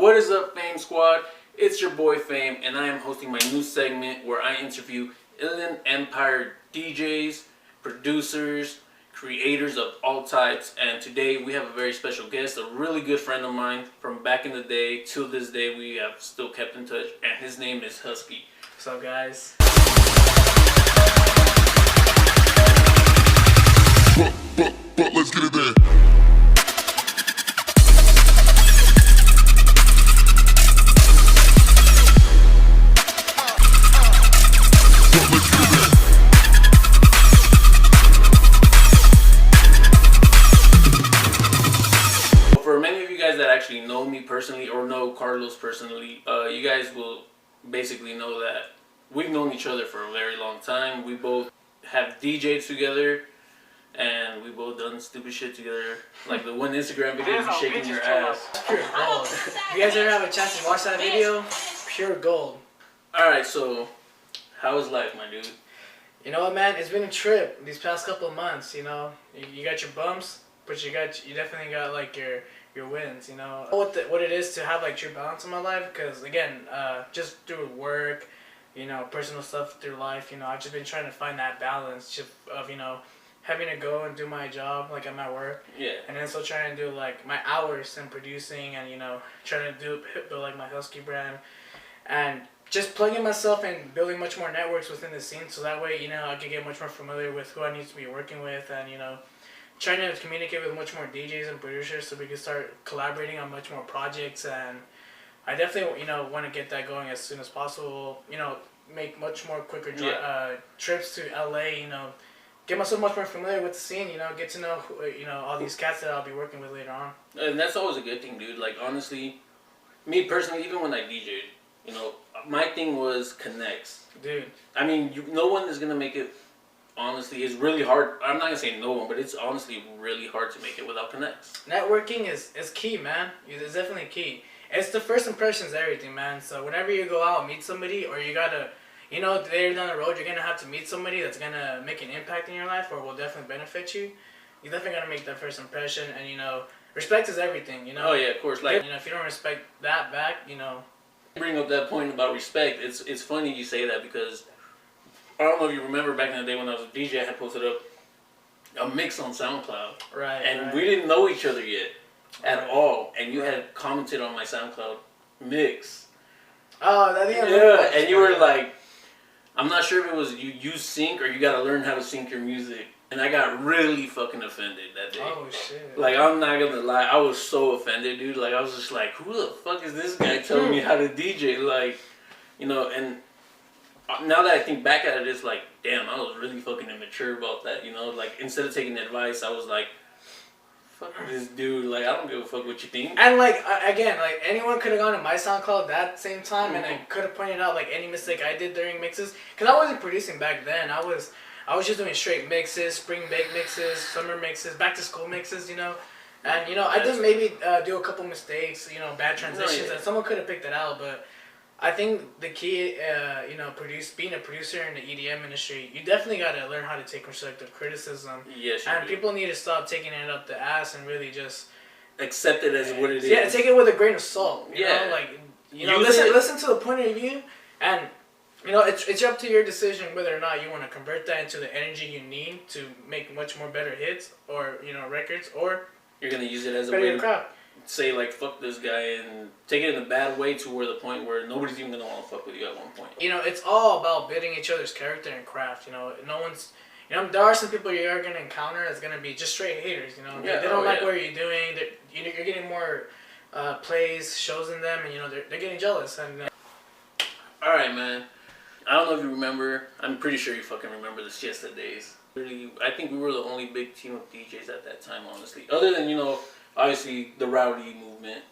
What is up, Fame Squad? It's your boy Fame, and I am hosting my new segment where I interview Inland Empire DJs, producers, creators of all types. And today we have a very special guest, a really good friend of mine from back in the day. Till this day, we have still kept in touch, and his name is Huski. What's up, guys? But let's get it there. For many of you guys that actually know me personally or know Carlos personally, you guys will basically know that we've known each other for a very long time. We both have DJed together, and we both done stupid shit together. Like the one Instagram video of you shaking your ass. Pure gold. If you guys ever have a chance to watch that video, pure gold. Alright, so how is life, my dude? You know what, man? It's been a trip these past couple of months. You know, you got your bumps, but you definitely got like your wins. You know what it is to have like true balance in my life. Because again, just through work, you know, personal stuff through life. You know, I've just been trying to find that balance of having to go and do my job like at my work. Yeah. And then still trying to do like my hours and producing and trying to build like my Huski brand and just plugging myself and building much more networks within the scene, so that way I can get much more familiar with who I need to be working with, and trying to communicate with much more DJs and producers so we can start collaborating on much more projects. And I definitely want to get that going as soon as possible. Make much more quicker trips to LA. Get myself much more familiar with the scene. Get to know all these cats that I'll be working with later on. And that's always a good thing, dude. Like honestly, me personally, even when I DJ'd, my thing was connects. Dude. I mean, no one is gonna make it. Honestly, it's really hard. I'm not gonna say no one, but it's honestly really hard to make it without connects. Networking is key, man. It's definitely key. It's the first impressions, everything, man. So whenever you go out and meet somebody, or you gotta, later down the road, you're gonna have to meet somebody that's gonna make an impact in your life, or will definitely benefit you. You definitely gotta make that first impression, and respect is everything. Oh yeah, of course. Like if you don't respect that back, Bring up that point about respect. It's funny you say that, because I don't know if you remember back in the day when I was a DJ, I had posted up a mix on Soundcloud. Right. And we didn't know each other yet at all. And you had commented on my Soundcloud mix. Oh, yeah. And you were like, I'm not sure if it was you sync or you gotta learn how to sync your music. And I got really fucking offended that day. Oh shit. Like, I'm not gonna lie, I was so offended, dude. Like, I was just like, who the fuck is this guy telling me how to DJ? Like, and now that I think back at it, it's like, damn, I was really fucking immature about that, Like, instead of taking advice, I was like, fuck this dude. Like, I don't give a fuck what you think. And, again, anyone could have gone to my SoundCloud that same time, and I could have pointed out, any mistake I did during mixes. Because I wasn't producing back then. I was just doing straight mixes, spring break mixes, summer mixes, back to school mixes, And, I did maybe do a couple mistakes, bad transitions, and someone could have picked it out, but I think the key, being a producer in the EDM industry, you definitely got to learn how to take constructive criticism. Yes, and people need to stop taking it up the ass and really just accept it as what it is. Yeah, take it with a grain of salt. You know, listen to the point of view, and it's up to your decision whether or not you want to convert that into the energy you need to make much more better hits or records, or you're gonna use it as a way to say like fuck this guy and take it in a bad way to where the point where nobody's even gonna want to fuck with you at one point. It's all about building each other's character and craft. No one's. There are some people you are gonna encounter that's gonna be just straight haters. They don't like what you're doing. You're getting more plays, shows in them, and they're getting jealous. And all right, man. I don't know if you remember. I'm pretty sure you fucking remember the Siesta days. Really, I think we were the only big team of DJs at that time, honestly. Other than obviously the Rowdy movement.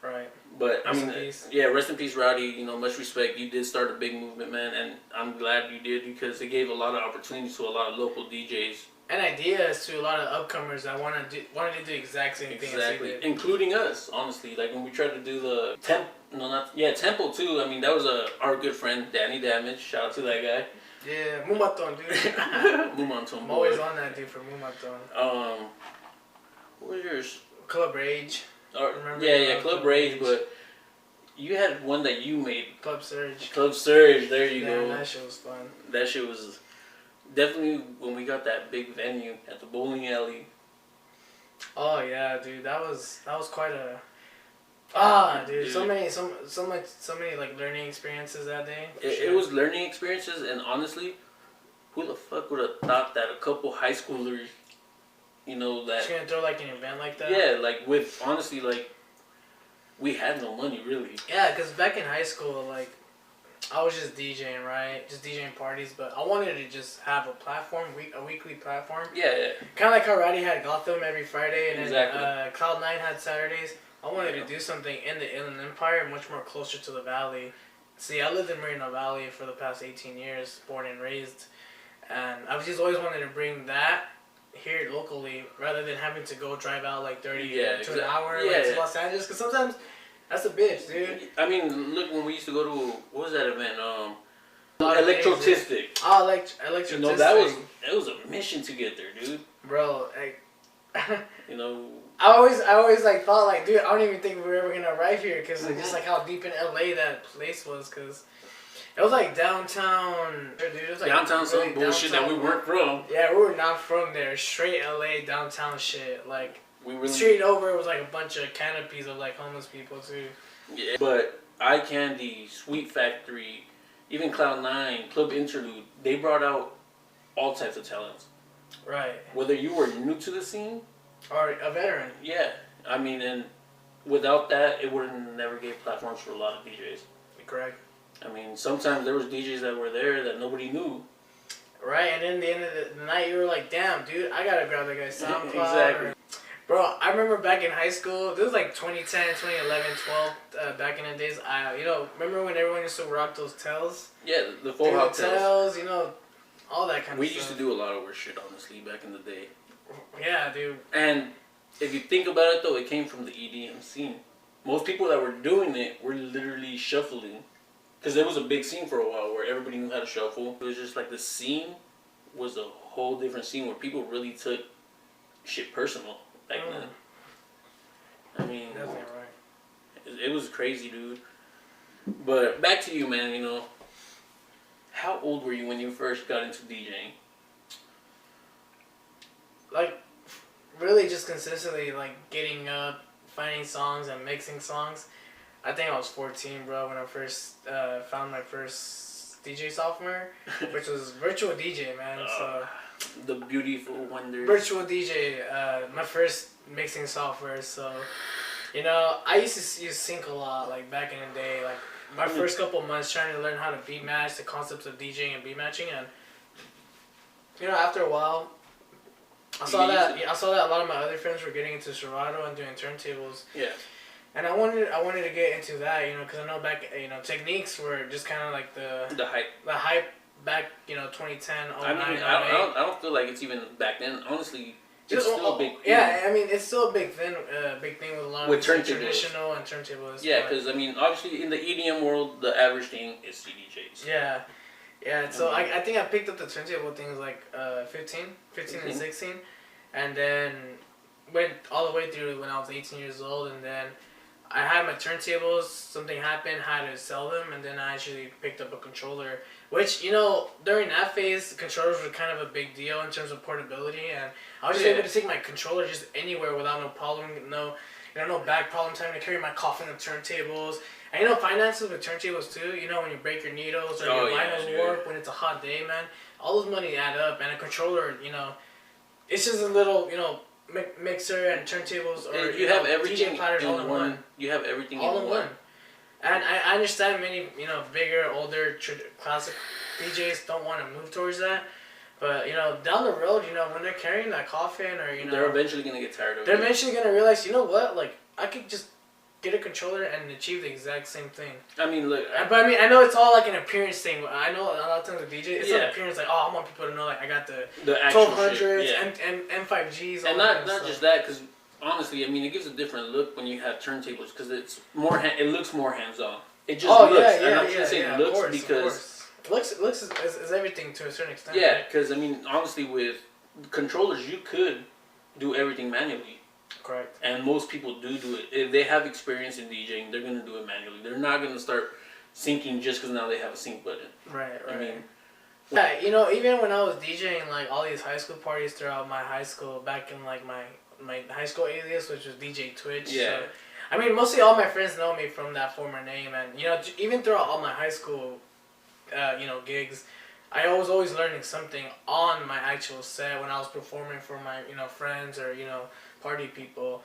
Right. But rest in peace. Yeah, rest in peace, Rowdy. Much respect. You did start a big movement, man, and I'm glad you did, because it gave a lot of opportunities to a lot of local DJs. And ideas to a lot of upcomers that wanted to do the exact same thing as you did. Including us, honestly. Like when we tried to do the Temple too. I mean, that was our good friend Danny Damage. Shout out to that guy. Yeah, Mumaton, dude. Mumaton. I'm always on that dude for Mumaton. What was yours? Club Rage. Yeah, Club Rage, but You had one that you made. Club Surge. Club Surge. There you go. That shit was fun. That shit was definitely when we got that big venue at the bowling alley. Oh yeah, dude, that was quite a dude. So many like learning experiences that day. It was learning experiences, and honestly, who the fuck would have thought that a couple high schoolers, that just gonna throw like an event like that? Yeah, like with honestly, like we had no money really. Yeah, cause back in high school, like I was just DJing, right? Just DJing parties, but I wanted to just have a platform, a weekly platform. Yeah. Kind of like how Roddy had Gotham every Friday, and exactly. then Cloud9 had Saturdays. I wanted to do something in the Inland Empire, much more closer to the valley. See, I lived in Moreno Valley for the past 18 years, born and raised, and I've just always wanted to bring that here locally, rather than having to go drive out like 30 to an hour to Los Angeles, because sometimes that's a bitch, dude. I mean, look, when we used to go to, what was that event? Electrotistic. Oh, Electrotistic. It was a mission to get there, dude. Bro, like, I always like thought like, dude, I don't even think we were ever gonna arrive here, because just like how deep in LA that place was, because it was like downtown, dude. It was like downtown, really some bullshit downtown, that we weren't from. Yeah, we were not from there. Straight LA downtown shit. Like really, straight over, it was like a bunch of canopies of like homeless people too. Yeah, but Eye Candy, Sweet Factory, even Cloud9, Club Interlude, they brought out all types of talents. Right. Whether you were new to the scene or a veteran. Yeah, I mean, and without that, it would have never gave platforms for a lot of DJs. Correct. I mean, sometimes there was DJs that were there that nobody knew. Right, and then at the end of the night, you were like, damn, dude, I gotta grab that guy's SoundCloud. Exactly. Bro, I remember back in high school, this was like 2010, 2011, 12, back in the days, remember when everyone used to rock those tails? Yeah, the full hot tails, all that kind of stuff. We used to do a lot of weird shit, honestly, back in the day. Yeah, dude. And if you think about it, though, it came from the EDM scene. Most people that were doing it were literally shuffling. Because there was a big scene for a while where everybody knew how to shuffle. It was just like the scene was a whole different scene where people really took shit personal back then. I mean, definitely right. It was crazy, dude. But back to you, man, how old were you when you first got into DJing? Like, really just consistently, like, getting up, finding songs and mixing songs. I think I was 14, bro, when I first found my first DJ software, which was Virtual DJ, man. So the beautiful wonders. Virtual DJ, my first mixing software. So, I used to use Sync a lot, like back in the day. Like my first couple months trying to learn how to beat match, the concepts of DJing and beat matching, and after a while, I saw that a lot of my other friends were getting into Serato and doing turntables. Yeah. And I wanted to get into that, because I know back, techniques were just kind of like the hype back, 2010, 09, I mean, I don't feel like it's even back then. Honestly, it's still a big thing. Yeah, I mean, it's still a big thing with a lot of traditional and turntables. Yeah, because, I mean, obviously in the EDM world, the average thing is CDJs. Yeah. Yeah, so I think I picked up the turntable things like 15 and 16, and then went all the way through when I was 18 years old, and then I had my turntables, something happened, had to sell them, and then I actually picked up a controller, which, during that phase, controllers were kind of a big deal in terms of portability, and I was just able to take my controller just anywhere without no problem, no back problems, having to carry my coffin of turntables, and finances with turntables too, when you break your needles or your vinyls warp when it's a hot day, man, all those money add up, and a controller, it's just a little, mixer and turntables or you have everything DJ platters all in one. You have everything all in one. And I understand many bigger, older, classic DJs don't want to move towards that, but down the road, when they're carrying that coffin or they're eventually gonna get tired of it. They're eventually gonna realize, what, like I could just get a controller and achieve the exact same thing. I mean, look. But I know it's all like an appearance thing. I know a lot of times with DJ, it's an appearance. Like, I want people to know, like, I got the 1200s and M5Gs. And not just that, because honestly, I mean, it gives a different look when you have turntables, because it's more. It looks more hands-on. It just looks. Yeah, and I'm just saying looks because looks is everything to a certain extent. Yeah, because I mean, honestly, with controllers, you could do everything manually. Correct. And most people do it. If they have experience in DJing, they're gonna do it manually. They're not gonna start syncing just because now they have a sync button. Right. I mean, Yeah, even when I was DJing like all these high school parties throughout my high school, back in like my high school alias, which was DJ Twitch. Yeah. So, I mean, mostly all my friends know me from that former name, and even throughout all my high school, gigs, I was always learning something on my actual set when I was performing for my friends or party people.